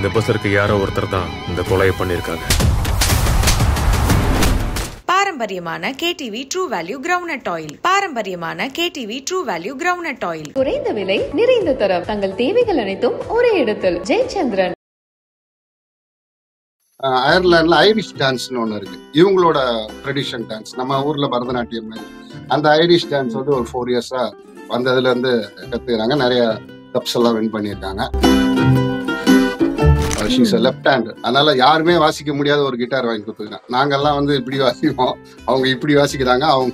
இந்த பஸ்ஸருக்கு யாரோ ஒருத்தர் தான் இந்த கொலையை பண்ணியிருக்காங்க. பாரம்பரியமான KTV true value groundnut oil. பாரம்பரியமான KTV true value groundnut oil. குறைந்த விலை, நிறைந்த தரம். தங்கள் தேவைகள் அனைத்தும் ஒரே இடத்தில். ஜெயச்சந்திரன். அயர்லாண்டில் ஐரிஷ் டான்ஸ்னு ஒன்று இருக்கு. இவங்களோட ட்ரெடிஷன் டான்ஸ் நம்ம ஊர்ல பரதநாட்டியம் மாதிரி. அந்த ஐரிஷ் டான்ஸ் வந்து ஒரு 4 இயர்ஸா வந்ததுல இருந்து கத்துக்கிறாங்க. நிறைய கப்ஸ் எல்லாம் வின் பண்ணியிருக்காங்க. ஷீஸ் லெஃப்ட் ஹேண்ட், அதனால யாருமே வாசிக்க முடியாத ஒரு கிட்டார் வாங்கி கொடுத்துருக்காங்க. நாங்கெல்லாம் வந்து இப்படி வாசிப்போம், அவங்க இப்படி வாசிக்கிறாங்க. அவங்க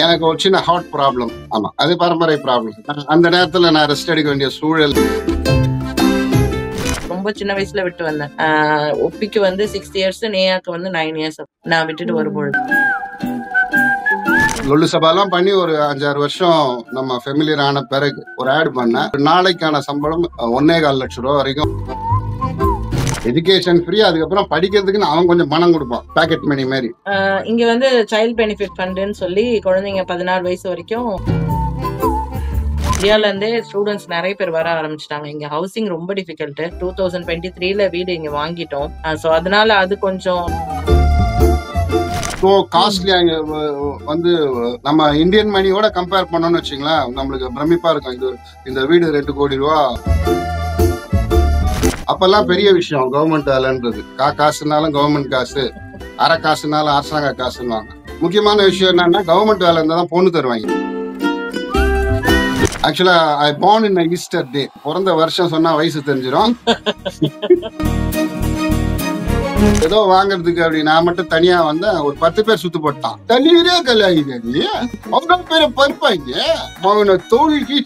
எனக்கு ஒரு சின்ன ஹார்ட் ப்ராப்ளம். ஆமா, அது பரம்பரை ப்ராப்ளம். அந்த நேரத்துல நான் ரெஸ்ட் எடுக்க வேண்டிய சூழல். ரொம்ப சின்ன வயசுல விட்டு வந்தேன். ஒப்பிக்கு வந்து 6 இயர்ஸ், நேயாக்கு வந்து 9 இயர்ஸ். நான் விட்டுட்டு வரும்பொழுது லொல்லு சபாலாம் பண்ணி ஒரு 5-6 வருஷம் நம்ம ஃபெமிலியர் ஆன பிறகு ஒரு ஆட் பண்ணேன். நாளைக்கான சம்பளம் 1.25 லட்சம் ரூபா வரைக்கும். Education free. அதுக்கப்புறம் படிக்கிறதுக்குன்னு அவன் கொஞ்சம் பணம் கொடுப்பான், பேக்கெட் மணி மாதிரி. இங்க வந்து சைல்ட் பெனிஃபிட் ஃபண்டுன்னு சொல்லி குழந்தைங்க 16 வயசு வரைக்கும் இந்தியால இருந்தே ஸ்டூடெண்ட்ஸ் நிறைய பேர் வர ஆரம்பிச்சிட்டாங்க. இங்க ஹவுசிங் ரொம்ப டிஃபிகல்ட். 2023ல வீடு இங்க வாங்கிட்டோம். ஸோ அதனால அது கொஞ்சம் காஸ்ட்லி. வந்து நம்ம இந்தியன் மணியோட கம்பேர் பண்ணோம்னு வச்சுங்களேன், நம்மளுக்கு பிரமிப்பா இருக்கும். இந்த வீடு 2 கோடி ரூபா அப்பெல்லாம் பெரிய விஷயம். கவர்மெண்ட் வேலைன்றது காசுனாலும் கவர்மெண்ட் காசு, அரை காசுனாலும் அரசாங்க காசுன்னுவாங்க. முக்கியமான விஷயம் என்னன்னா, கவர்மெண்ட் வேலை இருந்தா தான் பொண்ணு தருவாங்க. ஆக்சுவலா ஐ பார்ன் இன் ஈஸ்டர் டே. பிறந்த வருஷம் சொன்னா வயசு தெரிஞ்சிடும். ஏதோ வாங்கறதுக்கு அப்படி நான் மட்டும் தனியா வந்தேன். ஒரு 10 பேர் சுத்து போட்டான். தண்ணீரே கல்யாணி அவங்க பேரை பருப்பாங்க அவனை தோல்கி.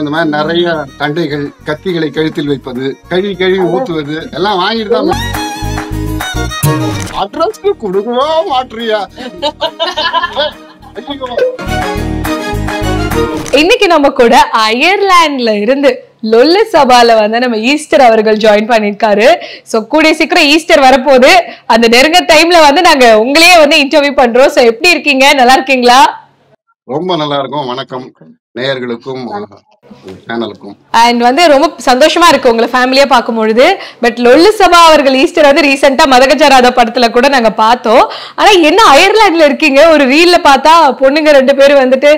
இந்த மாதிரி நிறைய தண்டைகள், கத்திகளை கழுத்தில் வைப்பது, கழுவி ஊத்துவது எல்லாம் வாங்கிட்டு தான். அட்ரஸ்க்கு கொடுக்கவா மாற்றியா? இன்னைக்கு நம்ம கூட அயர்லாந்துல இருந்து லொல்லு சபால வந்து நம்ம ஈஸ்டர் அவர்கள் ஜாயின் பண்ணிருக்காரு. சோ கூடிய சீக்கிரம் ஈஸ்டர் வரப்போகுது. அந்த நெருங்க டைம்ல வந்து நாங்க உங்களையே வந்து இன்டர்வியூ பண்றோம். சோ எப்படி இருக்கீங்க? நல்லா இருக்கீங்களா? ரொம்ப நல்லா இருக்கும். வணக்கம் நேயர்களுக்கும் சேனலுக்கும். அண்ட் வந்து ரொம்ப சந்தோஷமா இருக்கு உங்களை ஃபேமிலியா பார்க்கும்பொழுது. பட் லொல்லு சபா அவர்கள் ஈஸ்டர் வந்து ரீசெண்டா மதகஜராத படத்துல கூட நாங்க பார்த்தோம். ஆனா என்ன அயர்லாந்துல இருக்கீங்க? ஒரு ரீல்ல பார்த்தா பொண்ணுங்க 2 பேரும் வந்துட்டு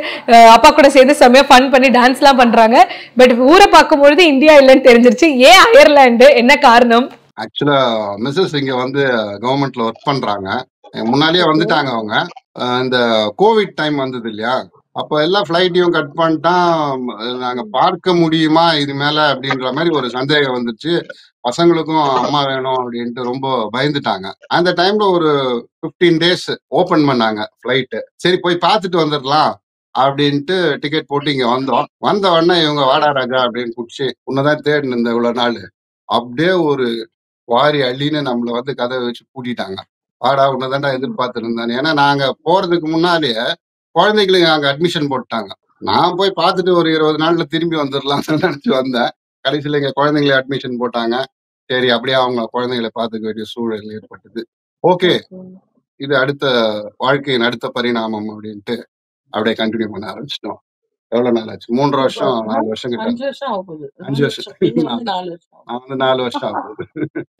அப்பா கூட சேர்ந்து செம்மையா ஃபன் பண்ணி டான்ஸ் எல்லாம் பண்றாங்க. பட் ஊரை பார்க்கும்பொழுது இந்தியா இல்லைன்னு தெரிஞ்சிருச்சு. ஏன் அயர்லாந்து? என்ன காரணம்? ஆக்சுவலா மிஸ்ஸஸ் இங்க வந்து கவர்மெண்ட்ல ஒர்க் பண்றாங்க. முன்னாடியே வந்துட்டாங்க அவங்க. இந்த கோவிட் டைம் வந்தது இல்லையா, அப்ப எல்லாம் ஃபிளைட்டையும் கட் பண்ணிட்டான். நாங்க பார்க்க முடியுமா இது மேல அப்படின்ற மாதிரி ஒரு சந்தேகம் வந்துச்சு. பசங்களுக்கும் அம்மா வேணும் அப்படின்ட்டு ரொம்ப பயந்துட்டாங்க. அந்த டைம்ல ஒரு 15 டேஸ் ஓபன் பண்ணாங்க ஃபிளைட்டு. சரி போய் பார்த்துட்டு வந்துடலாம் அப்படின்ட்டு டிக்கெட் போட்டு இங்க வந்தோம். வந்த உடனே இவங்க வாடா ராஜா அப்படின்னு குடிச்சு, உன்னதான் தேடின இந்த இவ்வளவு நாள் அப்படியே ஒரு வாரி அள்ளின்னு நம்மள வந்து கதவை வச்சு பூட்டிட்டாங்க. வாடா உன்னதாண்டா எதிர்பார்த்து இருந்தானே. ஏன்னா நாங்க போறதுக்கு முன்னாலேயே குழந்தைகளுக்கு அங்க அட்மிஷன் போட்டாங்க. நான் போய் பார்த்துட்டு ஒரு 20 நாள்ல திரும்பி வந்துடலாம்னு நினைச்சு வந்தேன். கடைசியில இங்க குழந்தைங்களை அட்மிஷன் போட்டாங்க. சரி அப்படியே அவங்க குழந்தைகளை பார்த்துக்க வேண்டிய சூழல் ஏற்பட்டது. ஓகே, இது அடுத்த வாழ்க்கையின் அடுத்த பரிணாமம் அப்படின்ட்டு அப்படியே கண்டினியூ பண்ண ஆரம்பிச்சிட்டோம். எவ்வளவு நாள் ஆச்சு? 3 வருஷம் 4 வருஷம் கிட்ட. 5 வருஷம் ஆகுது. 5 வருஷம். நான் வந்து 4 வருஷம் ஆகுது.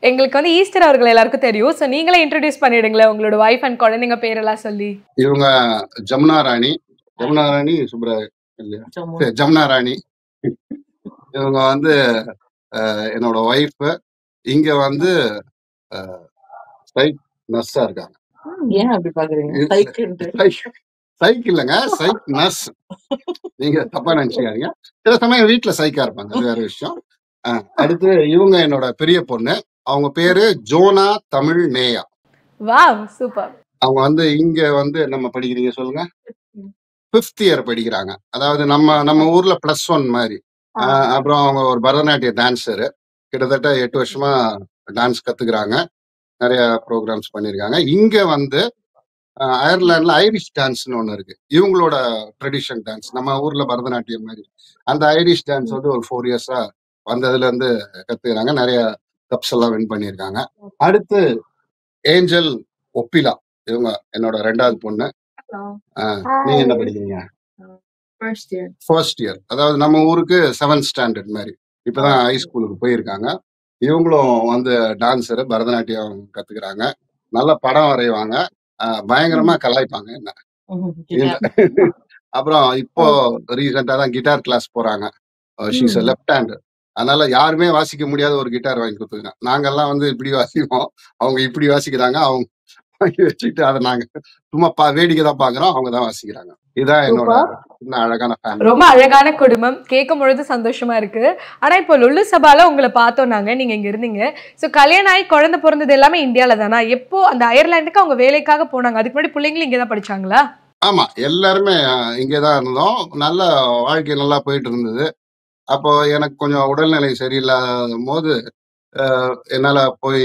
எங்களுக்கு வந்து ஈஸ்டர் அவர்கள் எல்லாருக்கும் தெரியும். சோ நீங்களே இன்ட்ரோடியூஸ் பண்ணிடுங்களேன், உங்களோட வைஃப் அண்ட் குழந்தைங்க பேரெல்லாம் சொல்லி. இவங்க ஜமுனா ராணி சுப்ரா இல்லையா? ஜமுனா ராணி. இவங்க வந்து என்னோட ஒய்ஃப். இங்க வந்து சைக் நர்ஸா இருக்காங்க. ஏன் அப்படி பாக்குறீங்க? சைக்கிள்ங்க, சைக் நர்ஸ். நீங்க தப்பா நினைச்சுக்காதீங்க. சில சமயம் வீட்டுல சைக்கா இருப்பாங்க, அது வேற விஷயம். அடுத்து இவங்க என்னோட பெரிய பொண்ணு. அவங்க பேரு ஜோனா தமிழ் நேயா. Wow, super. அவங்க வந்து இங்க வந்து நம்ம படிக்கிறீங்க சொல்லுங்க, 5th இயர் படிக்கிறாங்க. அதாவது நம்ம ஊர்ல +1 மாதிரி. அப்புறம் அவங்க ஒரு பரதநாட்டிய டான்ஸரு. கிட்டத்தட்ட 8 வருஷமா டான்ஸ் கத்துக்கிறாங்க. நிறைய ப்ரோக்ராம்ஸ் பண்ணிருக்காங்க. இங்க வந்து அயர்லாந்துல ஐரிஷ் டான்ஸ்னு ஒண்ணு இருக்கு. இவங்களோட ட்ரெடிஷன் டான்ஸ் நம்ம ஊர்ல பரதநாட்டியம் மாதிரி. அந்த ஐரிஷ் டான்ஸ் வந்து ஒரு 4 இயர்ஸா வந்ததுல இருந்து கத்துக்கிறாங்க. நிறைய கப்ஸ் எல்லாம் வின் பண்ணியிருக்காங்க. அடுத்து ஏஞ்சல் ஒப்பிலா. இவங்க என்னோட 2வது பொண்ணு. நீங்க என்ன படிக்கிறீங்க? First year. அதாவது நம்ம ஊருக்கு 7th ஸ்டாண்டர்ட் மாதிரி. இப்பதான் ஹை ஸ்கூலுக்கு போயிருக்காங்க. இவங்களும் வந்து டான்ஸர், பரதநாட்டியம் கத்துக்கிறாங்க. நல்ல படம் வரைவாங்க. பயங்கரமா கலாய்ப்பாங்க என்ன. அப்புறம் இப்போ ரீசெண்டா தான் கிட்டார் கிளாஸ் போறாங்க. She's left hand. அதனால யாருமே வாசிக்க முடியாத ஒரு கிட்டார் வாங்கி கொடுத்துருங்க. நாங்கெல்லாம் வந்து இப்படி வாசிப்போம், அவங்க இப்படி வாசிக்கிறாங்க. அவங்க வாங்கி வச்சுட்டு அதை நாங்க சும்மா வேடிக்கை தான் பாக்குறோம், அவங்க தான் வாசிக்கிறாங்க. இதுதான் என்னோட சின்ன அழகான ஃபேமிலி. ரொம்ப அழகான குடும்பம், கேட்கும் பொழுது சந்தோஷமா இருக்கு. ஆனா இப்போ லுல்லு சபால உங்களை பார்த்தோம் நாங்க, நீங்க இங்க இருந்தீங்க. சோ கல்யாணம் ஆகி குழந்தை பிறந்தது எல்லாமே இந்தியால தானா? எப்போ அந்த அயர்லாந்துக்கு அவங்க வேலைக்காக போனாங்க? அதுக்கு முன்னாடி பிள்ளைங்களும் இங்கதான் படிச்சாங்களா? ஆமா, எல்லாருமே இங்கேதான் இருந்தோம். நல்ல வாழ்க்கை நல்லா போயிட்டு இருந்தது. அப்போ எனக்கு கொஞ்சம் உடல்நிலை சரியில்லாத போது என்னால போய்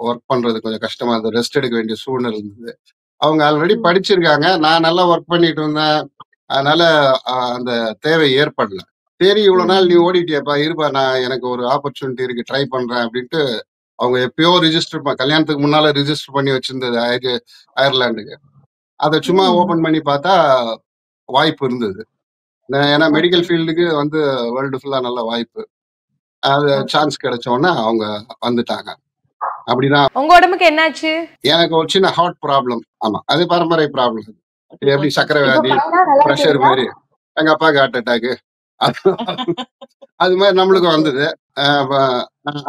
ஒர்க் பண்றது கொஞ்சம் கஷ்டமா இருந்தது. ரெஸ்ட் எடுக்க வேண்டிய சூழ்நிலை இருந்தது. அவங்க ஆல்ரெடி படிச்சிருக்காங்க, நான் நல்லா ஒர்க் பண்ணிட்டு இருந்தேன். அதனால அந்த தேவை ஏற்படல. சரி, இவ்வளவு நாள் நீ ஓடிட்டியப்பா, இருப்பா, நான் எனக்கு ஒரு ஆப்பர்ச்சுனிட்டி இருக்கு, ட்ரை பண்றேன் அப்படின்ட்டு அவங்க எப்பயோ கல்யாணத்துக்கு முன்னால ரிஜிஸ்டர் பண்ணி வச்சிருந்தது அயர்லாண்டுக்கு. அதை சும்மா ஓபன் பண்ணி பார்த்தா வாய்ப்பு இருந்தது. ஏன்னா மெடிக்கல் ஃபீல்டுக்கு வந்து வேர்ல்டு ஃபுல்லா நல்ல வாய்ப்பு. அது சான்ஸ் கிடைச்ச உடனே அவங்க வந்துட்டாங்க. அப்படிதான். உங்க உடம்புக்கு என்னாச்சு? எனக்கு ஒரு சின்ன ஹார்ட் ப்ராப்ளம். ஆமா, அது பரம்பரை ப்ராப்ளம். எப்படி சக்கரை வியாதி, பிரஷர் மாதிரி. எங்க அப்பாவுக்கு ஹார்ட் அட்டாக், அது மாதிரி நம்மளுக்கு வந்தது.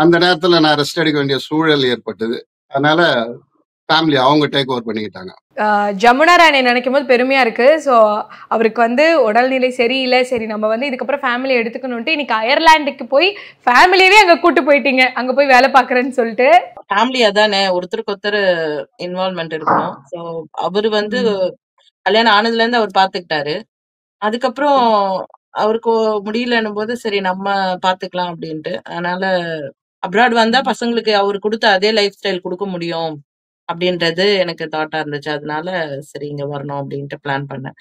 அந்த நேரத்துல நான் ரெஸ்ட் எடுக்க வேண்டிய சூழல் ஏற்பட்டது. அதனால ஃபேமிலி அவங்க டேக் ஓவர் பண்ணிக்கிட்டாங்க. ஜமுனா ராணி நினைக்கும் போது பெருமையா இருக்கு. ஸோ அவருக்கு வந்து உடல்நிலை சரியில்லை, சரி நம்ம வந்து இதுக்கப்புறம் ஃபேமிலி எடுத்துக்கணும்ட்டு இன்னைக்கு அயர்லாண்டுக்கு போய் ஃபேமிலியவே அங்க கூட்டு போயிட்டீங்க, அங்க போய் வேலை பாக்குறேன்னு சொல்லிட்டு. ஃபேமிலி அதானே, ஒருத்தருக்கு ஒருத்தர் இன்வால்வ்மெண்ட் இருக்கணும். ஸோ அவரு வந்து கல்யாணம் ஆனதுல இருந்து அவர் பாத்துக்கிட்டாரு. அதுக்கப்புறம் அவருக்கு முடியலன்னும் போது சரி நம்ம பாத்துக்கலாம் அப்படின்ட்டு. அதனால அப்ராட் வந்தா பசங்களுக்கு அவரு கொடுத்த அதே லைஃப் ஸ்டைல் கொடுக்க முடியும் அப்படின்றது எனக்கு தாட்டா இருந்துச்சு. அதனால சரி இங்க வரணும் அப்படின்ட்டு பிளான் பண்ணேன்.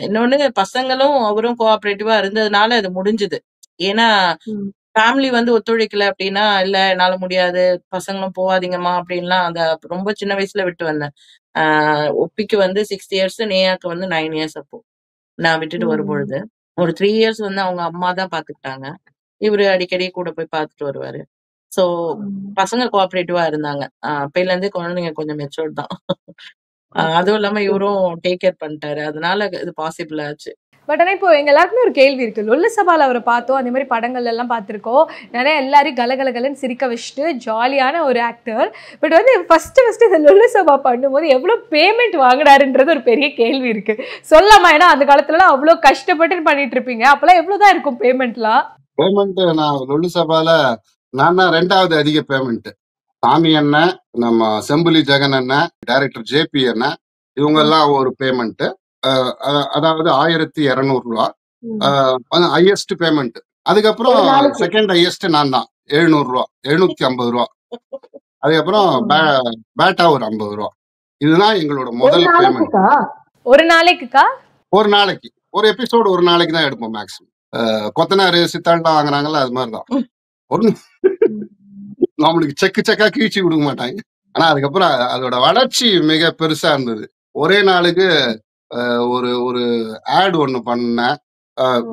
இன்னொன்னு பசங்களும் அவரும் கோஆபரேட்டிவா இருந்ததுனால அது முடிஞ்சுது. ஏன்னா ஃபேமிலி வந்து ஒத்துழைக்கல அப்படின்னா, இல்ல என்னால முடியாது, பசங்களும் போவாதீங்கம்மா அப்படின்லாம் அந்த ரொம்ப சின்ன வயசுல விட்டு வந்தேன். ஒப்பிக்கு வந்து 6 இயர்ஸ், நேயாக்கு வந்து 9 இயர்ஸ். அப்போ நான் விட்டுட்டு வரும்பொழுது ஒரு 3 இயர்ஸ் வந்து அவங்க அம்மா தான் பாத்துக்கிட்டாங்க. இவரு அடிக்கடி கூட போய் பார்த்துட்டு வருவாரு. சோ பசங்க கோஆபரேட்டிவா இருந்தாங்க. அப்பையில இருந்தே குழந்தைங்க கொஞ்சம் மெச்சூர்ட் தான். அதுவும் இல்லாம இவரும் டேக் கேர் பண்ணிட்டாரு. அதனால இது பாசிபிள் ஆச்சு. பட் ஆனால் இப்போ எங்க எல்லாருக்குமே ஒரு கேள்வி இருக்கு. லுல்லு சபால அவரை பார்த்தோம், அதே மாதிரி படங்கள் எல்லாம் பார்த்துருக்கோம், நிறைய எல்லாரையும் கலகலகலன்னு சிரிக்க வச்சுட்டு ஜாலியான ஒரு ஆக்டர். பட் வந்து ஃபர்ஸ்ட் இந்த லுல்லு சபா பண்ணும்போது எவ்வளோ பேமெண்ட் வாங்கினாருன்றது ஒரு பெரிய கேள்வி இருக்கு. சொல்லாமா? ஏன்னா அந்த காலத்துலலாம் அவ்வளோ கஷ்டப்பட்டு பண்ணிட்டு இருப்பீங்க, அப்பெல்லாம் எவ்வளோதான் இருக்கும் பேமெண்ட்லாம்? பேமெண்ட் நான் லுல்லு சபால நான் தான் 2வது அதிக பேமெண்ட். சாமி அண்ணன், நம்ம செம்புலி ஜெகன் அண்ணன், டைரக்டர் ஜேபி அண்ணன், இவங்க எல்லாம் ஒரு பேமெண்ட். அதாவது 1200 ரூபா ஹையஸ்ட் பேமெண்ட். அதுக்கப்புறம் செகண்ட் ஹையஸ்ட் நான் தான் 700 ரூபா, 750 ரூபா. அதுக்கப்புறம் பேட்டா ஒரு 50 ரூபா. இதுதான் எங்களோட முதல் பேமெண்ட். ஒரு நாளைக்குக்கா? ஒரு நாளைக்கு ஒரு எபிசோடு, ஒரு நாளைக்கு தான் எடுப்போம் மேக்ஸிமம். கொத்தனாரு சித்தாண்டா வாங்குறாங்கல்ல, அது மாதிரிதான். ஒரு நம்மளுக்கு செக்கா கீழ்ச்சி கொடுக்க மாட்டாங்க. ஆனா அதுக்கப்புறம் அதோட வளர்ச்சி மிக பெருசா இருந்தது. ஒரே நாளுக்கு ஒரு ஆட் ஒண்ணு பண்ணேன்.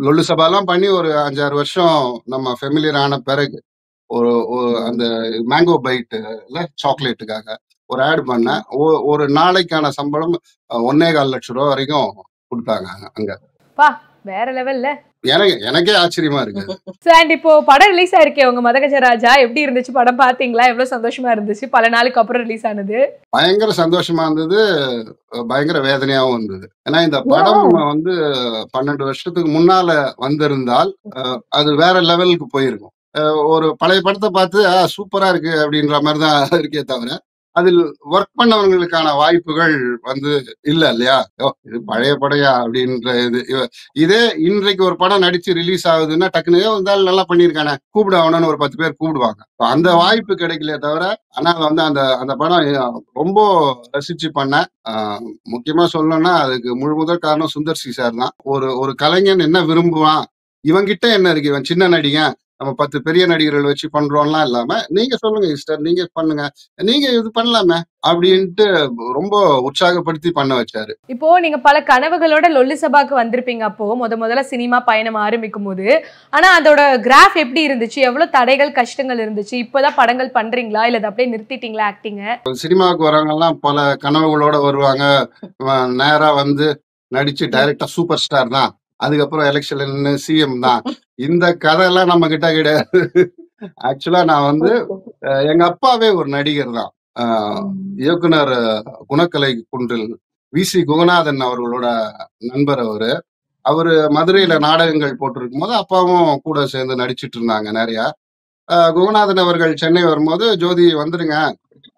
லொல்லு சபாலாம் பண்ணி ஒரு 5-6 வருஷம் நம்ம ஃபெமிலியர் ஆன பிறகு ஒரு அந்த மேங்கோ பைட் சாக்லேட்டுக்காக ஒரு ஆட் பண்ணேன். ஒரு நாளைக்கான சம்பளம் 1.25 லட்சம் ரூபா வரைக்கும் கொடுத்தாங்க அங்க. வேற லெவல்ல. எனக்கே ஆச்சரியமா இருக்கு. அண்ட் இப்போ படம் ரிலீஸ் ஆயிருக்கே உங்க மதகஜராஜா, எப்படி இருந்துச்சு படம்? பாத்தீங்களா? எவ்வளவு சந்தோஷமா இருந்துச்சு பல நாளுக்கு அப்புறம் ரிலீஸ் ஆனது? பயங்கர சந்தோஷமா இருந்தது, பயங்கர வேதனையாவும் இருந்தது. ஏன்னா இந்த படம் வந்து 12 வருஷத்துக்கு முன்னால வந்திருந்தால் அது வேற லெவலுக்கு போயிருக்கும். ஒரு பழைய படத்தை பார்த்து சூப்பரா இருக்கு அப்படின்ற மாதிரிதான் இருக்கே தவிர அதில் ஒர்க் பண்ணவங்களுக்கான வாய்ப்புகள் வந்து இல்ல இல்லையா? இது பழைய படையா அப்படின்ற இதே இன்றைக்கு ஒரு படம் நடிச்சு ரிலீஸ் ஆகுதுன்னா டக்குனே வந்தாலும் நல்லா பண்ணியிருக்கானே, கூப்பிடுவாங்கன்னு ஒரு 10 பேர் கூப்பிடுவாங்க. அந்த வாய்ப்பு கிடைக்கலையே தவிர, ஆனால் வந்து அந்த படம் ரொம்ப ரசிச்சு பண்ணேன். முக்கியமா சொல்லணும்னா அதுக்கு முதல் காரணம் சுந்தர் சி சார் தான். ஒரு கலைஞன் என்ன விரும்புவான், இவங்கிட்ட என்ன இருக்கு, இவன் சின்ன நடிகன், நம்ம 10 பெரிய நடிகர்கள் வச்சு பண்றோம்லாம் இல்லாம, நீங்க சொல்லுங்க ஈஸ்டர், நீங்க பண்ணுங்க, நீங்க இது பண்ணலாமே அப்படின்ட்டு ரொம்ப உற்சாகப்படுத்தி பண்ண வச்சாரு. இப்போ நீங்க பல கனவுகளோட லொல்லு சபாக்கு வந்திருப்பீங்க அப்போ முதல்ல சினிமா பயணம் ஆரம்பிக்கும் போது. ஆனா அதோட கிராஃப் எப்படி இருந்துச்சு? எவ்வளவு தடைகள் கஷ்டங்கள் இருந்துச்சு? இப்பதான் படங்கள் பண்றீங்களா இல்ல அதை அப்படியே நிறுத்திட்டீங்களா ஆக்டிங்க? சினிமாவுக்கு வரவங்க எல்லாம் பல கனவுகளோட வருவாங்க. நேரா வந்து நடிச்சு டைரக்டா சூப்பர் ஸ்டார் தான், அதுக்கப்புறம் எலெக்ஷன்ல நின்னு சிஎம் தான். இந்த கதையெல்லாம் நம்ம கிட்ட கிடையாது. ஆக்சுவலா நான் வந்து எங்க அப்பாவே ஒரு நடிகர் தான். இயக்குனர் குணக்கலை குன்றில் விசி குகநாதன் அவர்களோட நண்பர் அவரு. அவரு மதுரையில நாடகங்கள் போட்டிருக்கும் போது அப்பாவும் கூட சேர்ந்து நடிச்சிட்டு இருந்தாங்க நிறைய. குகநாதன் அவர்கள் சென்னை வரும்போது ஜோதி வந்துருங்க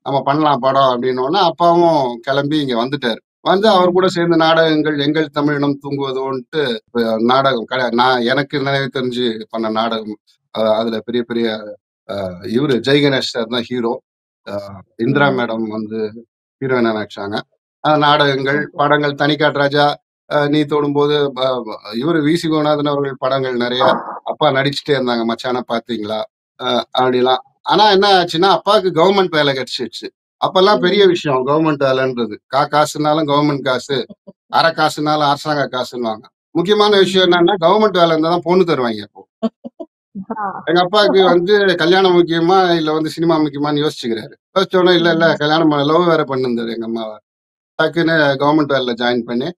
நம்ம பண்ணலாம் படம் அப்படின்னோடனே அப்பாவும் கிளம்பி இங்க வந்துட்டாரு. வந்து அவர் கூட சேர்ந்து நாடகங்கள் எங்கள் தமிழினம் தூங்குவதோன்ட்டு நாடகம் நான் எனக்கு நினைவு தெரிஞ்சு பண்ண நாடகம். அதுல பெரிய பெரிய இவரு ஜெய் கணேஷ் சார் தான் ஹீரோ. இந்திரா மேடம் வந்து ஹீரோயினா நடிச்சாங்க. நாடகங்கள், படங்கள், தனிக்காட்டு ராஜா, நீ தொடும்போது, இவரு விசி குணநாதன் அவர்கள் படங்கள் நிறைய அப்பா நடிச்சுட்டே இருந்தாங்க. மச்சான பாத்தீங்களா அப்படிலாம். ஆனா என்ன ஆச்சுன்னா அப்பாவுக்கு கவர்மெண்ட் வேலை கிடைச்சிருச்சு. அப்பெல்லாம் பெரிய விஷயம் கவர்மெண்ட் வேலைன்றது. காசுனாலும் கவர்மெண்ட் காசு, அரை காசுனாலும் அரசாங்க காசுன்னுவாங்க. முக்கியமான விஷயம் என்னன்னா கவர்மெண்ட் வேலை இருந்தா தான் பொண்ணு தருவாங்க. அப்போ எங்க அப்பாவுக்கு வந்து கல்யாணம் முக்கியமா இல்ல வந்து சினிமா முக்கியமான்னு யோசிச்சுக்கிறாரு. யோசிச்சோன்னா இல்ல கல்யாணம் லவ் வேற பண்ணிருந்தாரு எங்க அம்மாவை. டக்குன்னு கவர்மெண்ட் வேலையில ஜாயின் பண்ணி,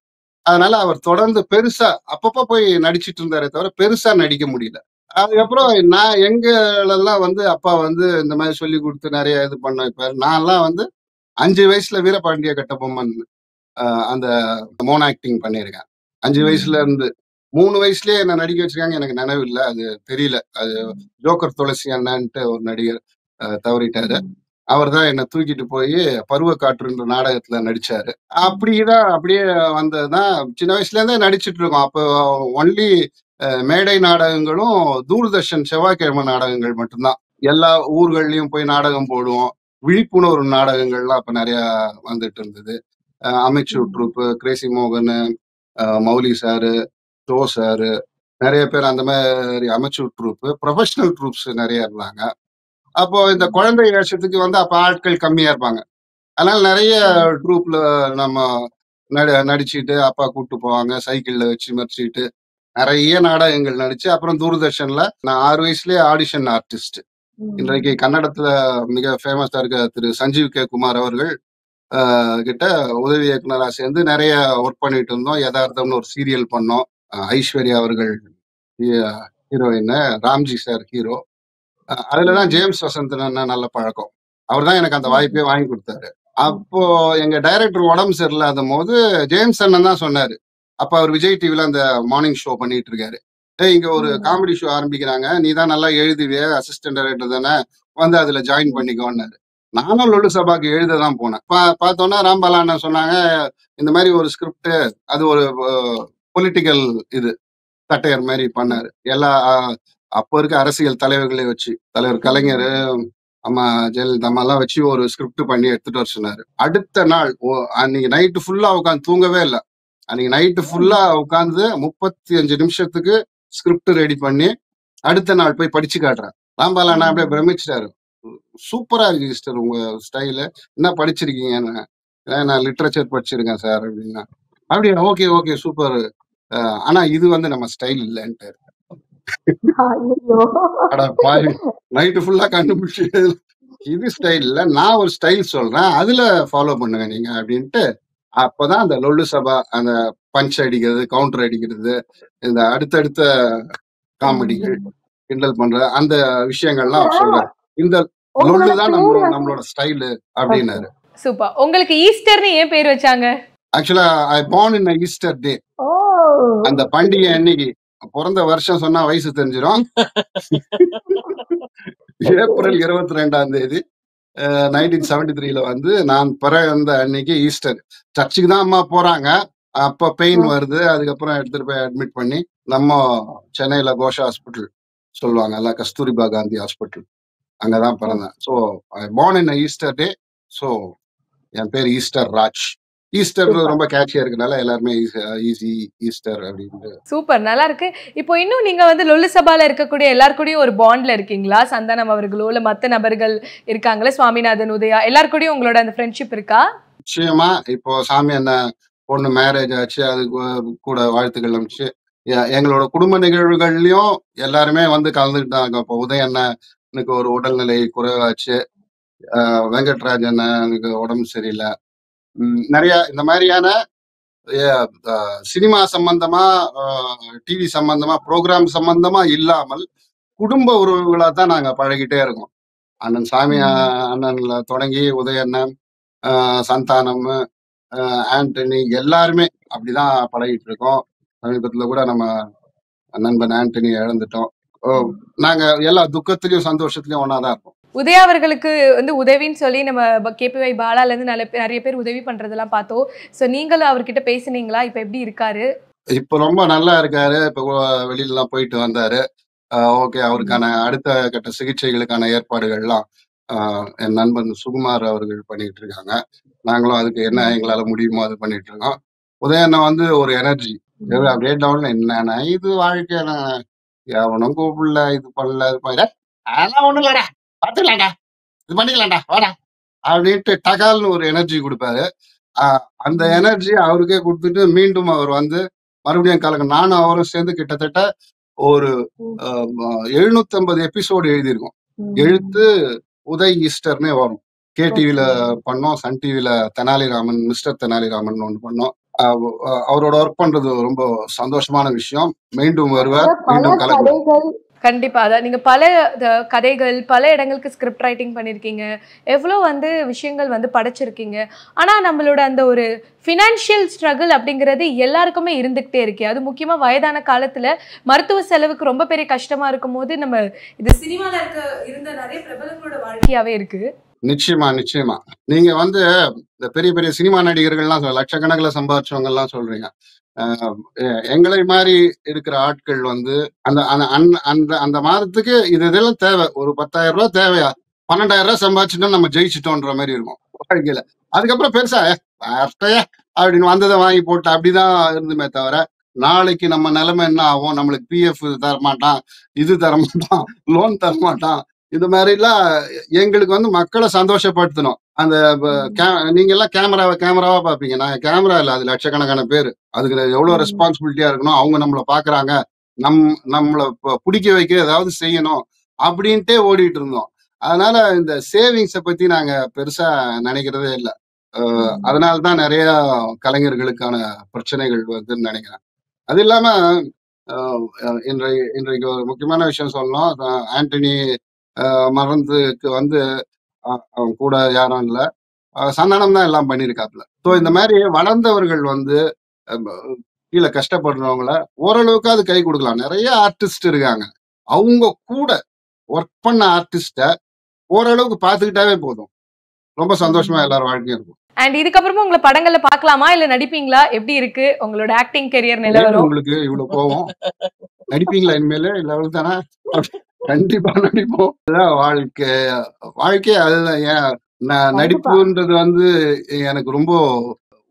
அதனால அவர் தொடர்ந்து பெருசா அப்பப்ப போய் நடிச்சிட்டு இருந்தாரே தவிர பெருசா நடிக்க முடியல. அதுக்கப்புறம் நான் எங்களெல்லாம் வந்து அப்பா வந்து இந்த மாதிரி சொல்லி கொடுத்து நிறைய இது பண்ண வைப்பாரு. நான்லாம் வந்து 5 வயசுல வீரபாண்டிய கட்டபொம்மன் அந்த மோனோ ஆக்டிங் பண்ணியிருக்கேன். 5 வயசுல இருந்து 3 வயசுலயே என்ன நடிக்க வச்சிருக்காங்க. எனக்கு நினைவு இல்லை, அது தெரியல. அது ஜோக்கர் துளசி அண்ணன்ட்டு ஒரு நடிகர் தவறிட்டாரு. அவர் தான் என்னை தூக்கிட்டு போய் பருவ காற்றுன்ற நாடகத்துல நடிச்சாரு. அப்படியே வந்ததுதான். சின்ன வயசுல இருந்தே நடிச்சிட்டு இருக்கோம். அப்போ ஒன்லி மேடை நாடகங்களும் தூர்தர்ஷன் செவ்வாய்க்கிழமை நாடகங்கள் மட்டும்தான். எல்லா ஊர்கள்லயும் போய் நாடகம் போடுவோம். விழிப்புணர்வு நாடகங்கள்லாம் அப்ப நிறைய வந்துட்டு இருந்தது. அமைச்சூர் ட்ரூப்பு, கிரேசி மோகன், மௌலி சாரு, ஜோ சாரு, நிறைய பேர் அந்த மாதிரி அமைச்சூர் ட்ரூப்பு, ப்ரொஃபஷனல் ட்ரூப்ஸ் நிறைய இருந்தாங்க. அப்போ இந்த குழந்தை வேஷத்துக்கு வந்து அப்ப ஆட்கள் கம்மியா இருப்பாங்க. அதனால நிறைய ட்ரூப்ல நம்ம நடிச்சுட்டு அப்பா கூப்பிட்டு போவாங்க, சைக்கிள்ல வச்சு மறிச்சுட்டு நிறைய நாடகங்கள் நடிச்சு, அப்புறம் தூர்தர்ஷன்ல நான் 6 வயசுலயே ஆடிஷன் ஆர்டிஸ்ட். இன்றைக்கு கன்னடத்துல மிக ஃபேமஸா இருக்க திரு சஞ்சீவ் கே குமார் அவர்கள் கிட்ட உதவி இயக்குனரா சேர்ந்து நிறைய ஒர்க் பண்ணிட்டு இருந்தோம். யதார்த்தம்னு ஒரு சீரியல் பண்ணோம். ஐஸ்வர்யா அவர்கள் ஹீரோயின், ராம்ஜி சார் ஹீரோ. அதுலதான் ஜேம்ஸ் வசந்தன் நல்ல பழக்கம். அவர் தான் எனக்கு அந்த வாய்ப்பே வாங்கி கொடுத்தாரு. அப்போ எங்க டைரக்டர் உடம்பு சரியில்லாத போது ஜேம்ஸ் அண்ணன் தான் சொன்னாரு. அப்ப அவர் விஜய் டிவில அந்த மார்னிங் ஷோ பண்ணிட்டு இருக்காரு. இங்க ஒரு காமெடி ஷோ ஆரம்பிக்கிறாங்க, நீ தான் நல்லா எழுதுவிய, அசிஸ்டன்ட் டைரக்டர் தானே, வந்து அதுல ஜாயின் பண்ணிக்கோன்னாரு. நானும் லொல்லு சபாக்கு எழுததான் போனேன். பார்த்தோன்னா ராம்பாலா அண்ணன் சொன்னாங்க, இந்த மாதிரி ஒரு ஸ்கிரிப்ட், அது ஒரு பொலிட்டிக்கல் இது தட்டையர் மாதிரி பண்ணாரு. எல்லா அப்போ இருக்க அரசியல் தலைவர்களை வச்சு, தலைவர் கலைஞர், அம்மா ஜெயலலிதா எல்லாம் வச்சு ஒரு ஸ்கிரிப்ட் பண்ணி எடுத்துட்டு வர சொன்னாரு. அடுத்த நாள் அன்னைக்கு நைட்டு ஃபுல்லா உட்காந்து தூங்கவே இல்லை. அன்னைக்கு நைட்டு ஃபுல்லா உட்காந்து 35 நிமிஷத்துக்கு ஸ்கிரிப்ட் ரெடி பண்ணி அடுத்த நாள் போய் படிச்சு காட்டுறேன். ராம்பாலா நான் அப்படியே பிரமிச்சிட்டாரு. சூப்பரா இருக்கு சிஸ்டர் உங்க ஸ்டைலு, என்ன படிச்சிருக்கீங்கன்னு. நான் லிட்ரேச்சர் படிச்சிருக்கேன் சார் அப்படின்னா. அப்படியா, ஓகே ஓகே சூப்பர், ஆனா இது வந்து நம்ம ஸ்டைல் இல்லைன்ட்டு. நைட்டு ஃபுல்லா கண்டுபிடிச்சு இது ஸ்டைல் இல்ல, நான் ஒரு ஸ்டைல் சொல்றேன், அதுல ஃபாலோ பண்ணுங்க நீங்க அப்படின்ட்டு. அப்பதான் அந்த லொல்லு சபா, அந்த பஞ்ச் அடிக்கிறது, கவுண்டர் அடிக்கிறது, இந்த அடுத்தடுத்த காமெடிகள், கிண்டல் பண்ற அந்த விஷயங்கள்லாம் அவர் சொல்றாரு. இந்த லொல்லு தான் நம்மளோட ஸ்டைலு அப்படின்னாரு. சூப்பர். உங்களுக்கு ஈஸ்டர்னு ஏன் பேர் வச்சாங்க? ஆக்சுவலா ஐ பார்ன் இன் ஈஸ்டர் டே. அந்த பண்டிகை அன்னைக்கு பிறந்த வருஷம் சொன்னா வயசு தெரிஞ்சிடும். ஏப்ரல் 22ஆம் தேதி 1973 வந்து நான் பிறந்த அன்னைக்கு ஈஸ்டர். சர்ச்சுக்கு தான் அம்மா போறாங்க. அப்ப பெயின் வருது, அதுக்கப்புறம் எடுத்துட்டு போய் அட்மிட் பண்ணி நம்ம சென்னையில கோஷா ஹாஸ்பிட்டல் சொல்லுவாங்கல்ல, கஸ்தூரிபா காந்தி ஹாஸ்பிட்டல், அங்கதான் பிறந்தேன். So I born in Easter day. So என் பேர் ஈஸ்டர் ராஜ். ஈஸ்டர் சூப்பர் ரொம்ப கேட்சியா இருக்கனால எல்லாருமே ஈஸி ஈஸ்டர் அப்படின்ட்டு. சூப்பர் நல்லா இருக்கு. இப்போ இன்னும் நீங்க வந்து லொல்லு சபால இருக்கக்கூடிய எல்லார் கூடயும் ஒரு பாண்ட்ல இருக்கீங்களா? சந்தானம் அவர்களோ இல்ல மத்த நபர்கள் இருக்காங்களே, சுவாமிநாதன், உதயா, எல்லார் கூடயும் உங்களோட அந்த ஃப்ரெண்ட்ஷிப் இருக்கா? நிச்சயமா இப்போ சாமி என்ன பொண்ணு மேரேஜ் ஆச்சு, அது கூட வாழ்த்துக்கள் அனுப்பிச்சு எங்களோட குடும்ப நிகழ்வுகள்லயும் எல்லாருமே வந்து கலந்துக்கிட்டாங்க. இப்போ உதய அண்ணனுக்கு ஒரு உடல்நிலை குறைவாச்சு, வெங்கட்ராஜ் அண்ணனுக்கு உடம்பு சரியில்லை, நிறைய இந்த மாதிரியான சினிமா சம்பந்தமா டிவி சம்பந்தமா ப்ரோக்ராம் சம்பந்தமா இல்லாமல் குடும்ப உறவுகளா தான் நாங்க பழகிட்டே இருக்கோம். அண்ணன் சாமி அண்ணன்ல தொடங்கி உதய அண்ணன், சந்தானம், ஆண்டனி எல்லாருமே அப்படிதான் பழகிட்டு இருக்கோம். சமீபத்துல கூட நம்ம நண்பன் ஆண்டனி இழந்துட்டோம். நாங்க எல்லா துக்கத்திலயும் சந்தோஷத்திலயும் ஒன்னாதான் இருப்போம். உதயா அவர்களுக்கு வந்து உதவின்னு சொல்லி நம்ம கேபிஒய் பாலால இருந்து நிறைய பேர் உதவி பண்றதெல்லாம் பார்த்தோம். சோ நீங்களும் அவர்கிட்ட பேசுனீங்களா? இப்ப எப்படி இருக்காரு? இப்ப ரொம்ப நல்லா இருக்காரு. இப்ப வெளியில எல்லாம் போயிட்டு வந்தாரு. ஓகே, அவருக்கான அடுத்த கட்ட சிகிச்சைகளுக்கான ஏற்பாடுகள்லாம் என் நண்பன் சுகுமார் அவர்கள் பண்ணிட்டு இருக்காங்க. நாங்களும் அதுக்கு என்ன எங்களால முடியுமோ அது பண்ணிட்டு இருக்கோம். உதயண்ணா வந்து ஒரு எனர்ஜி அப்படியே டவுன்ல என்னன்னா இது வாழ்க்கை, எவனும் கூப்பிடல, இது பண்ணல, இது பண்ணல, அதெல்லாம் ஒண்ணும் இல்லடா, பாத்துக்கலாம்டா, இது பண்ணிக்கலாம்டா, வாடா அப்படின்ட்டு டகால்னு ஒரு எனர்ஜி கொடுப்பாரு. அந்த எனர்ஜி அவருக்கே கொடுத்துட்டு மீண்டும் அவர் வந்து மறுபடியும் கலக்க நானும் அவரும் சேர்ந்து கிட்டத்தட்ட ஒரு 750 எபிசோடு எழுதியிருக்கோம். எழுத்து உதய் ஈஸ்டர்னே வரும். KTVல பண்ணோம், சன் டிவில தெனாலிராமன், மிஸ்டர் தெனாலிராமன் ஒன்று பண்ணோம். அவரோட ஒர்க் பண்றது ரொம்ப சந்தோஷமான விஷயம். மீண்டும் வருவார், மீண்டும் கலக்குவார். கண்டிப்பா. அதான் நீங்க பல கதைகள், பல இடங்களுக்கு ஸ்கிரிப்ட் ரைட்டிங் பண்ணிருக்கீங்க, எவ்வளோ வந்து விஷயங்கள் வந்து படைச்சிருக்கீங்க. ஆனா நம்மளோட அந்த ஒரு ஃபினான்ஷியல் ஸ்ட்ரகிள் அப்படிங்கிறது எல்லாருக்குமே இருந்துகிட்டே இருக்கு. அது முக்கியமா வயதான காலத்துல மருத்துவ செலவுக்கு ரொம்ப பெரிய கஷ்டமா இருக்கும் போது நம்ம இது சினிமால இருந்த நிறைய பிரபலங்களோட வாழ்க்கையாவே இருக்கு. நிச்சயமா நிச்சயமா. நீங்க வந்து இந்த பெரிய பெரிய சினிமா நடிகர்கள்லாம் லட்சக்கணக்கில் சம்பாதிச்சவங்க எல்லாம் சொல்றீங்க. எங்களை மாதிரி இருக்கிற ஆட்கள் வந்து அந்த அந்த அந்த மாதத்துக்கு இதெல்லாம் தேவை. ஒரு 10,000 ரூபாய் தேவையா, 12,000 ரூபாய் சம்பாதிச்சுட்டோம் நம்ம ஜெயிச்சிட்டோன்ற மாதிரி இருக்கும் வாழ்க்கையில. அதுக்கப்புறம் பெருசா அப்படின்னு வந்ததை வாங்கி போட்டு அப்படிதான் இருந்துமே தவிர, நாளைக்கு நம்ம நிலைமை என்ன ஆகும், நம்மளுக்கு PF தரமாட்டான், இது தரமாட்டான், லோன் தரமாட்டான், இது மாதிரி எல்லாம் எங்களுக்கு வந்து மக்களை சந்தோஷப்படுத்தணும். அந்த நீங்க எல்லாம் கேமராவா பாப்பீங்க, நாங்க கேமரா இல்ல, அது லட்சக்கணக்கான பேரு, அதுக்கு எவ்வளவு ரெஸ்பான்சிபிலிட்டியா இருக்கணும், அவங்க நம்மளை பாக்குறாங்க, நம்மளை பிடிக்க வைக்க ஏதாவது செய்யணும் அப்படின்ட்டே ஓடிட்டு இருந்தோம். அதனால இந்த சேவிங்ஸை பத்தி நாங்க பெருசா நினைக்கிறதே இல்லை. அதனாலதான் நிறைய கலைஞர்களுக்கான பிரச்சனைகள் வருதுன்னு நினைக்கிறேன். அது இல்லாம இன்றைக்கு ஒரு முக்கியமான விஷயம் சொல்லணும். ஆண்டனி மறந்துக்கு வந்து அவன் கூட யாரும் இல்ல, சந்தானம் தான் எல்லாம் பண்ணிருக்காப்புல. ஸோ இந்த மாதிரி வளர்ந்தவர்கள் வந்து கீழே கஷ்டப்படுறவங்கள ஓரளவுக்கு அது கை கொடுக்கலாம். நிறைய ஆர்டிஸ்ட் இருக்காங்க, அவங்க கூட ஒர்க் பண்ண ஆர்டிஸ்ட ஓரளவுக்கு பாத்துக்கிட்டாவே போதும், ரொம்ப சந்தோஷமா எல்லாரும் வாழ்க்கையும் இருக்கும். அண்ட் இதுக்கப்புறமா உங்களை படங்கள்ல பாக்கலாமா, இல்ல நடிப்பீங்களா? எப்படி இருக்கு உங்களோட ஆக்டிங் கரியர் நிலவரம்? உங்களுக்கு இவ்வளவு கோவம், நடிப்பீங்களா இனிமேல? இல்ல அவ்வளவுதானா? கண்டிப்பா நடிப்போம். வாழ்க்கை அதுதான். ஏன் நடிப்புன்றது வந்து எனக்கு ரொம்ப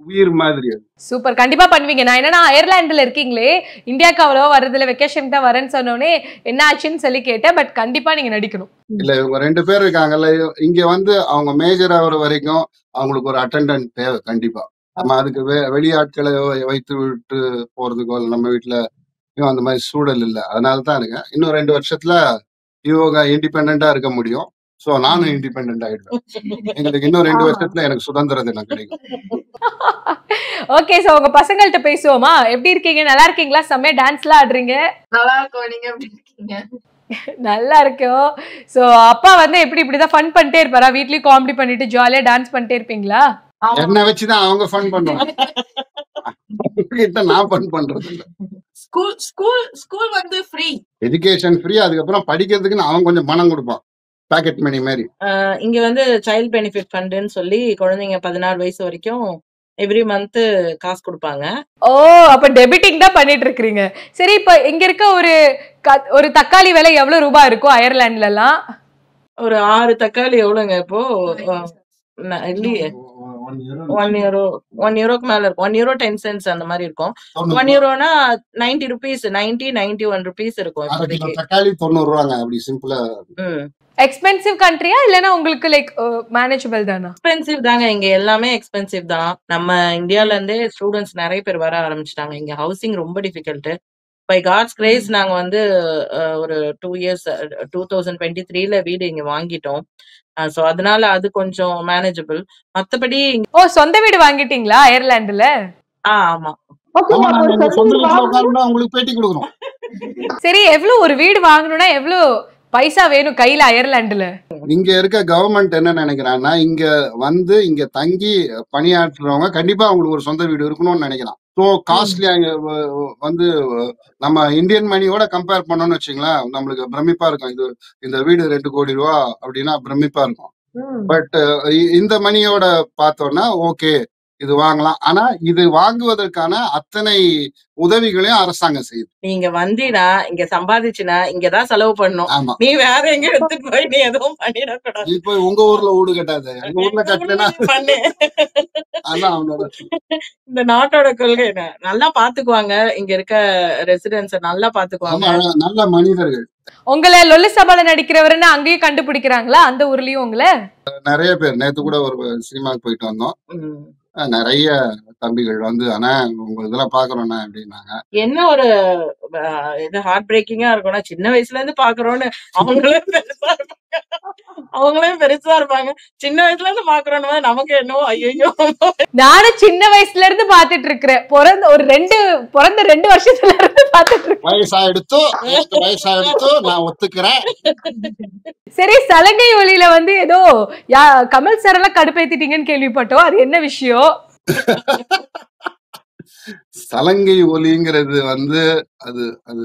உயிர் மாதிரி. சூப்பர், கண்டிப்பா பண்ணுவீங்க. நான் என்னன்னா அயர்லாந்துல இருக்கீங்களே, இந்தியாவுக்கு அவ்வளவா வர்றதுல வெக்கேஷன் தான் வரேன்னு சொன்னோடனே என்ன ஆச்சுன்னு சொல்லி கேட்டேன். பட் கண்டிப்பா நீங்க நடிக்கணும். இல்ல, இவங்க 2 பேர் இருக்காங்கல்ல, இங்க வந்து அவங்க மேஜர் ஆகிற வரைக்கும் அவங்களுக்கு ஒரு அட்டெண்டன்ட் தேவை கண்டிப்பா. நம்ம அதுக்கு வெளியாட்களை வைத்து விட்டு போறதுக்கோ நம்ம வீட்டுல அந்த மாதிரி சூழல் இல்லை. அதனாலதான் இருக்கேன். இன்னும் 2 வருஷத்துல இவங்க இண்டிபெண்டா இருக்க முடியும். சோ நானும் இண்டிபெண்டன்ட் ஆயிடுவேன். எங்களுக்கு இன்னும் 2 வருஷத்துல எனக்கு சுதந்திர தினம் கிடைக்கும். ஓகே, சோ உங்க பசங்கள்ட்ட பேசுவோமா? எப்படி இருக்கீங்க? நல்லா இருக்கீங்களா? செம்மையா டான்ஸ்லாம் ஆடுறீங்க. நல்லா இருக்கும். நீங்க எப்படி இருக்கீங்க? நல்லா இருக்கும். சோ அப்பா வந்து இப்படிதான் ஃபன் பண்ணிட்டே இருப்பாரா? வீட்லயும் காமெடி பண்ணிட்டு ஜாலியா டான்ஸ் பண்ணிட்டே இருப்பீங்களா? என்ன வச்சுதான் அவங்க ஃபன் பண்ணுவாங்க, கிட்ட நான் ஃபன் பண்றது இல்ல. ஸ்கூல் வந்து ஃப்ரீ, எஜுகேஷன் ஃப்ரீ. அதுக்கப்புறம் படிக்கிறதுக்கு அவன் கொஞ்சம் பணம் கொடுப்பான், பாக்கெட் மணி மாதிரி. இங்க வந்து சைல்ட் பெனிஃபிட் ஃபண்டுன்னு சொல்லி குழந்தைங்க 14 வயசு வரைக்கும் எவ்ரி மந்த் காசு கொடுப்பாங்க. ஓ, அப்ப டெபிட்டிங் தான் பண்ணிட்டு இருக்கீங்க. சரி, இப்ப இங்க இருக்க ஒரு தக்காளி விலை எவ்வளவு ரூபாய் இருக்கும் அயர்லாந்துல எல்லாம்? ஒரு 6 தக்காளி எவ்வளவுங்க இப்போ? இல்லையே, €1 மேல இருக்கும். €1 10 அந்த மாதிரி இருக்கும். €1 ₹90 90-91 இருக்கும் அரை கிலோ இப்போதைக்கு. தக்காளி ₹90 அப்படி சிம்பிளா. எக்ஸ்பென்சிவ் கண்ட்ரியா இல்லனா உங்களுக்கு லைக் மேனேஜபிள் தானா? எக்ஸ்பென்சிவ் தாங்க, இங்க எல்லாமே எக்ஸ்பென்சிவ் தான். நம்ம இந்தியால இருந்தே ஸ்டூடெண்ட்ஸ் நிறைய பேர் வர ஆரம்பிச்சிட்டாங்க. இங்க ஹவுசிங் ரொம்ப டிஃபிகல்ட். பை காட்ஸ் கிரேஸ் நாங்க வந்து ஒரு 2 இயர்ஸ் 2023ல வீடு இங்க வாங்கிட்டோம். சோ அதனால அது கொஞ்சம் மேனேஜபிள். மத்தபடி சொந்த வீடு வாங்கிட்டீங்களா அயர்லாந்துல? ஆமா. ஆமா, நாங்க எங்க சொந்த வீட்டுல உட்கார்ந்தா உங்களுக்கு பேட்டி கொடுக்குறோம். சரி, எவ்வளவு ஒரு வீடு வாங்கணும்னா எவ்வளவு பைசா வேணும் கையில அயர்லாந்துல? இங்க இருக்க கவர்மெண்ட் என்ன நினைக்கிறாங்கன்னா, இங்க வந்து இங்க தங்கி பணியாற்றுறவங்க கண்டிப்பா அவங்களுக்கு ஒரு சொந்த வீடு இருக்கணும்னு நினைக்கிறான். ஸோ காஸ்ட்லி அங்க வந்து நம்ம இந்தியன் மணியோட கம்பேர் பண்ணோம்னு வச்சுங்களேன், நம்மளுக்கு பிரமிப்பா இருக்கும். இந்த வீடு ₹2 கோடி அப்படின்னா பிரமிப்பா இருக்கும். பட் இந்த மணியோட பார்த்தோம்னா ஓகே, இது வாங்கலாம். ஆனா இது வாங்குவதற்கான அத்தனை உதவிகளையும் அரசாங்கம் செய்யுது. நீங்க வந்தீனா இங்க சம்பாதிச்சுனா இங்கதான் செலவு பண்ணும். ஆமா, நீ வேற எங்க எடுத்துட்டு போய் நீ எதுவும் பண்ணிடக்கூடாது. நீ போய் உங்க ஊர்ல வீடு கட்டாத, எங்க ஊர்ல கட்டலனா பண்ணு. அதான் அவனோட. இந்த நாட்டோட கொள்கை என்ன? நல்லா பாத்துக்குவாங்க, இங்க இருக்க ரெசிடென்ட்ஸ் நல்லா பாத்துக்குவாங்க. ஆமா, நல்ல மனிதர்கள். உங்களை லொல்லு சபால நடிக்கிறவருன்னு அங்கேயும் கண்டுபிடிக்கிறாங்களா அந்த ஊர்லயும் உங்களை? நிறைய பேர். நேத்து கூட ஒரு சினிமாக்கு போயிட்டு வந்தோம். நிறைய தம்பிகள் வந்து அண்ணா உங்க இதெல்லாம் பாக்குறோம்ண்ணா அப்படின்னாங்க. என்ன ஒரு இது ஹார்ட் பிரேக்கிங்கா இருக்கும்னா, சின்ன வயசுல இருந்து பாக்குறோம்னு அவங்களே பெருசா இருப்பாங்க. சின்ன வயசுல இருந்து பாக்குறோம்னு நமக்கு என்னவோ ஐயோ. நானும் சின்ன வயசுல இருந்து பாத்துட்டு இருக்கிறேன். பிறந்த 2 வருஷத்துல இருந்து பாத்துட்டு இருக்கேன். வயசாயிடுத்தோ நான் ஒத்துக்கிறேன். சரி, சலங்கை ஒலியில வந்து ஏதோ கமல் சார் எல்லாம் கடுப்பேத்திட்டீங்கன்னு கேள்விப்பட்டோம். அது என்ன விஷயம்? சலங்கை ஒலிங்கிறது வந்து அது அது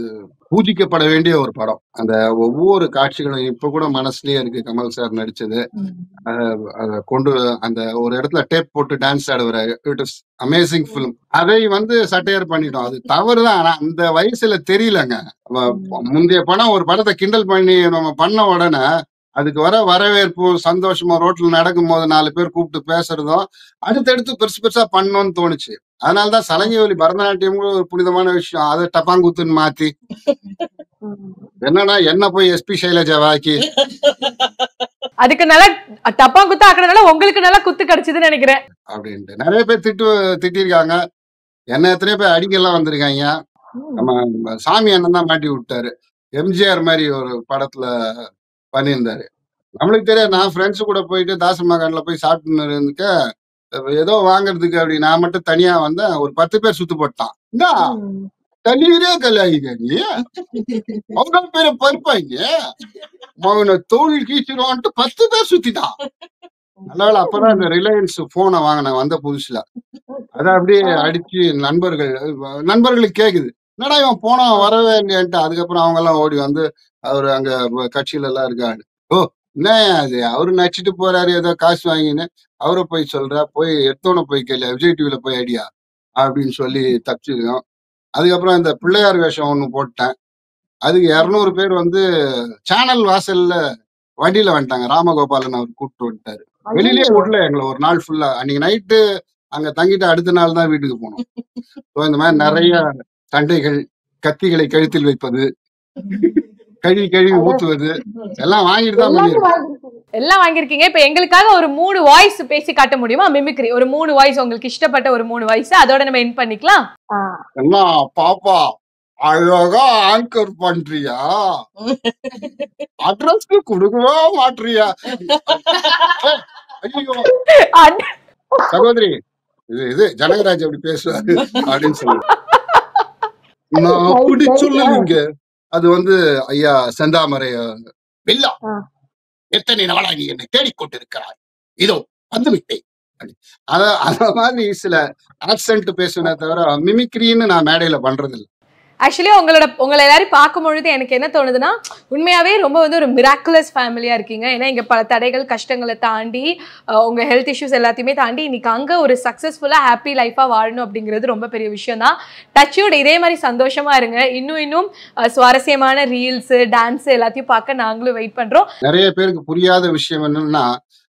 பூஜிக்கப்பட வேண்டிய ஒரு படம். அந்த ஒவ்வொரு காட்சிகளும் இப்ப கூட மனசுலயே இருக்கு. கமல் சார் நடிச்சது. அத கொண்டு அந்த ஒரு இடத்துல டேப் போட்டு டான்ஸ் ஆடுவாரு. It is amazing film. அதை வந்து சட்டையர் பண்ணிட்டோம். அது தவறுதான். ஆனா அந்த வயசுல தெரியலங்க. முந்தைய படம் ஒரு படத்தை கிண்டல் பண்ணி நம்ம பண்ண உடனே அதுக்கு வரவேற்பும் சந்தோஷமா ரோட்ல நடக்கும் போது 4 பேர் கூப்பிட்டு பேசுறதும் அடுத்தடுத்து பெருசு பெருசா பண்ணணும்னு தோணுச்சு. அதனாலதான் சலங்கை ஒலி பரதநாட்டியம் ஒரு புனிதமான விஷயம். அதை டப்பாங்குத்துன்னு மாத்தி என்னன்னா என்ன போய் எஸ்பி சைலஜா வாக்கி அதுக்கு நல்லா டப்பாங்குத்து ஆக்குறதுனால உங்களுக்கு நல்லா குத்து கிடைச்சதுன்னு நினைக்கிறேன் அப்படின்ட்டு நிறைய பேர் திட்டிருக்காங்க. என்ன எத்தனையோ பேர் அடிக்கலாம் வந்திருக்காங்க. நம்ம சாமி அண்ணன் தான் மாட்டி விட்டாரு. எம்ஜிஆர் மாதிரி ஒரு படத்துல பண்ணியிருந்தாரு. நம்மளுக்கு தெரியாது. நான் ஃப்ரெண்ட்ஸ் கூட போயிட்டு தாசமகான்ல போய் சாப்பிட்டுன்னு இருந்துக்க ஏதோ வாங்குறதுக்கு அப்படி நான் மட்டும் தனியா வந்தேன். ஒரு 10 பேர் சுத்து போட்டான். இந்தா தண்ணீரே கல்யாணிக்க நீ அவங்க பேரை பருப்பாங்க மகனை தொழில் கீச்சிடுவான்ட்டு 10 பேர் சுத்திட்டான். நல்லவேளை அப்பதான் இந்த ரிலையன்ஸ் போனை வாங்கினேன் வந்த புதுசுல. அதை அப்படியே அடிச்சு நண்பர்களுக்கு கேக்குது, என்னடா இவன் போனா வரவே இல்லையான்ட்டு. அதுக்கப்புறம் அவங்க எல்லாம் ஓடி வந்து அவரு அங்க கட்சியில எல்லாம் இருக்காரு. ஓ என்ன அது அவரு நடிச்சிட்டு போறாரு ஏதோ காசு வாங்கின்னு அவரை போய் சொல்ற, போய் எடுத்தோன்னு போய் கேள்வி விஜய் டிவில போய் அடியா அப்படின்னு சொல்லி தப்பிச்சிருக்கோம். அதுக்கப்புறம் இந்த பிள்ளையார் வேஷம் ஒண்ணு போட்டேன். அதுக்கு 200 பேர் வந்து சேனல் வாசல்ல வண்டியில வந்துட்டாங்க. ராமகோபாலன் அவர் கூப்பிட்டு வந்துட்டாரு. வெளியிலேயே விடல எங்களை ஒரு நாள் ஃபுல்லா. அன்னைக்கு நைட்டு அங்க தங்கிட்டு அடுத்த நாள் தான் வீட்டுக்கு போனோம். ஸோ இந்த மாதிரி நிறைய சண்டைகள், கத்திகளை கழுத்தில் வைப்பது, கழுவி ஊத்துவது எல்லாம் வாங்கிட்டு தான் பண்ணிருக்கோம். எல்லாம் வாங்கிருக்கீங்க. இப்ப எங்களுக்காக ஒரு 3 வாய்ஸ் பேசி காட்ட முடியுமா? மிமிக்ரி ஒரு 3 வாய்ஸ், உங்களுக்கு இஷ்டப்பட்ட ஒரு 3 வாய்ஸ், அதோட நம்ம எண்ட் பண்ணிக்கலாம். என்ன பாப்பா அழகா ஆங்கர் பண்றியா, அட்ரஸ்க்கு கொடுக்கவா மாட்றியா? ஐயோ சகோதரி, இது ஜனகராஜ் அப்படி பேசுவாரு அப்படின்னு சொல்லு. நான் அப்படி சொல்லுவீங்க. அது வந்து ஐயா செந்தாமரை வெள்ளா எத்தனை நாளா நீ என்னை தேடிக்கொண்டிருக்கிறாய், இதோ வந்து விட்டேன். அத மாதிரி சில ஆக்சென்ட் பேசுனே தவிர மிமிக்ரின்னு நான் மேடையில பண்றது இல்லை. ஆக்சுவலி உங்களை எல்லாரும் பார்க்கும்பொழுது எனக்கு என்ன தோணுதுன்னா, உண்மையாவே ரொம்ப வந்து ஒரு மிராக்குலஸ் ஃபேமிலியா இருக்கீங்க. ஏன்னா இங்க பல தடைகள் கஷ்டங்களை தாண்டி உங்க ஹெல்த் இஷ்யூஸ் எல்லாத்தையுமே தாண்டி இன்னைக்கு அங்க ஒரு சக்சஸ்ஃபுல்லா ஹாப்பி லைஃபா வாழணும் அப்படிங்கிறது ரொம்ப பெரிய விஷயம் தான். டச்வுட் இதே மாதிரி சந்தோஷமா இருங்க. இன்னும் சுவாரஸ்யமான ரீல்ஸ், டான்ஸ் எல்லாத்தையும் பார்க்க நாங்களும் வெயிட் பண்றோம். நிறைய பேருக்கு புரியாத விஷயம் என்னன்னா,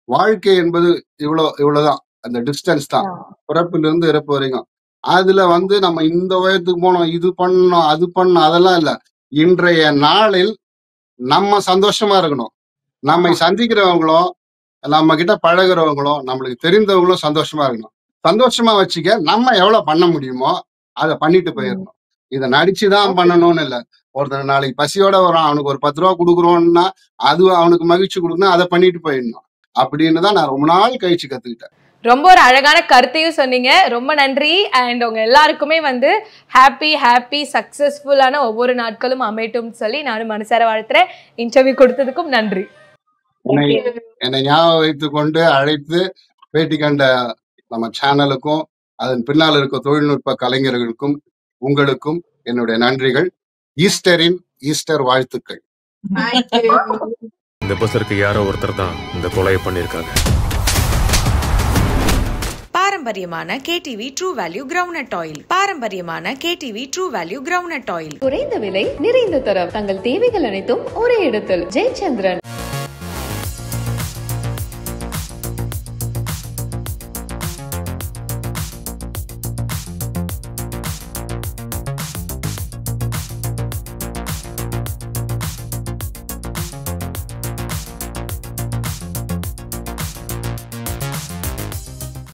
வாழ்க்கை என்பது இவ்வளவுதான். அந்த டிஸ்டன்ஸ் தான் பிறப்புல இருந்து இறப்பு வரைக்கும். அதுல வந்து நம்ம இந்த வயதுக்கு போனோம், இது பண்ணணும், அது பண்ணணும், அதெல்லாம் இல்ல. இன்றைய நாளில் நம்ம சந்தோஷமா இருக்கணும். நம்மை சந்திக்கிறவங்களும் நம்ம கிட்ட பழகுறவங்களும் நம்மளுக்கு தெரிந்தவங்களும் சந்தோஷமா இருக்கணும். சந்தோஷமா வச்சுக்க நம்ம எவ்வளவு பண்ண முடியுமோ அதை பண்ணிட்டு போயிடணும். இதை நடிச்சுதான் பண்ணணும்னு இல்ல. ஒருத்தர் நாளைக்கு பசியோட வரான், அவனுக்கு ஒரு 10 ரூபா கொடுக்குறோம்னா அது அவனுக்கு மகிழ்ச்சி கொடுக்கணும், அதை பண்ணிட்டு போயிடணும் அப்படின்னு தான் நான் ரொம்ப நாள் கழிச்சு கத்துக்கிட்டேன். ரொம்ப ஒரு அழகான கருத்தையும் சொன்னீங்க. ரொம்ப நன்றி. அண்ட் உங்க எல்லாருக்குமே வந்து ஹாப்பி சக்சஸ்ஃபுல்லான ஒவ்வொரு நாட்களும் அமையட்டும் சொல்லி நானும் மனசார வாழ்த்துறேன். இன்டர்வியூ கொடுத்ததுக்கும் நன்றி. என்னை ஞாபகம் வைத்துக் கொண்டு அழைத்து பேட்டி கண்ட நம்ம சேனலுக்கும் அதன் பின்னால் இருக்க தொழில்நுட்ப கலைஞர்களுக்கும் உங்களுக்கும் என்னுடைய நன்றிகள். ஈஸ்டரின் ஈஸ்டர் வாழ்த்துக்கள். இந்த பஸ்ஸருக்கு யாரோ ஒருத்தர் தான் இந்த கொலையை பண்ணியிருக்காங்க. பாரம்பரியமான KTV true value groundnut oil. பாரம்பரியமான KTV true value groundnut oil. குறைந்த விலை, நிறைந்த தரம். தங்கள் தேவைகள் அனைத்தும் ஒரே இடத்தில். ஜெயச்சந்திரன்.